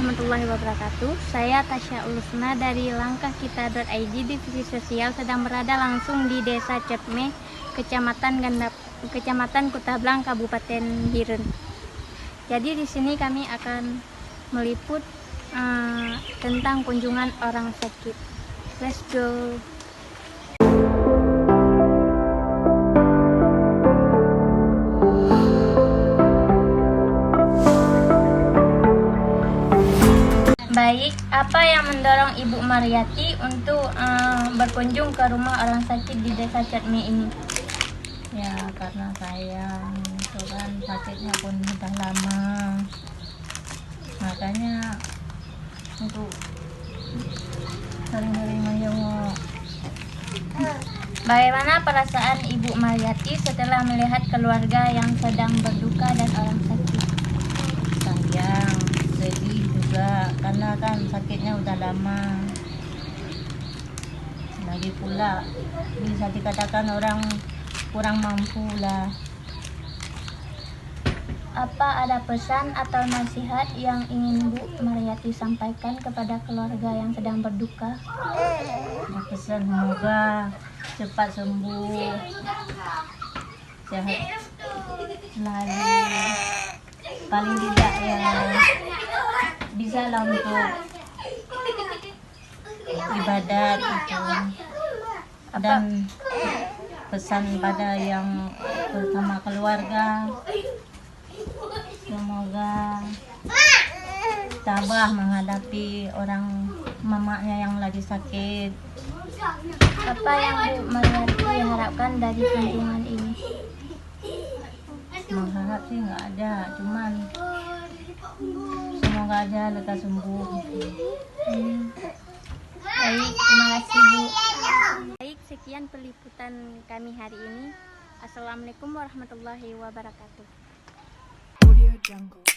warahmatullahi wabarakatuh. Saya Tasya Ulusna dari langkahkita.id Divisi Sosial sedang berada langsung di Desa Cetme, Kecamatan Kutablang, Kabupaten Biren. Jadi di sini kami akan meliput tentang kunjungan orang sakit. Let's go. Baik, apa yang mendorong Ibu Mariati untuk berkunjung ke rumah orang sakit di Desa Cetme ini? Ya, karena saya itu kan sakitnya pun sudah lama, makanya untuk sering-sering menjenguk. Bagaimana perasaan Ibu Mariati setelah melihat keluarga yang sedang berduka dan orang sakit? Sayang, sedih juga karena kan sakitnya udah lama. Lagi pula bisa dikatakan orang kurang mampu lah. Apa ada pesan atau nasihat yang ingin Bu Mariati sampaikan kepada keluarga yang sedang berduka? Ya, pesan semoga cepat sembuh, sehat selalu, paling tidak ya bisa lah untuk ibadat itu. Dan pesan pada yang bersama keluarga, semoga tabah menghadapi orang mamanya yang lagi sakit. Apa yang Bu Mariati harapkan dari kunjungan ini? Mengharap sih nggak ada, cuman semoga aja lekas sembuh. Baik, terima kasih Bu. Baik, sekian peliputan kami hari ini. Assalamualaikum warahmatullahi wabarakatuh. Audio Jungle.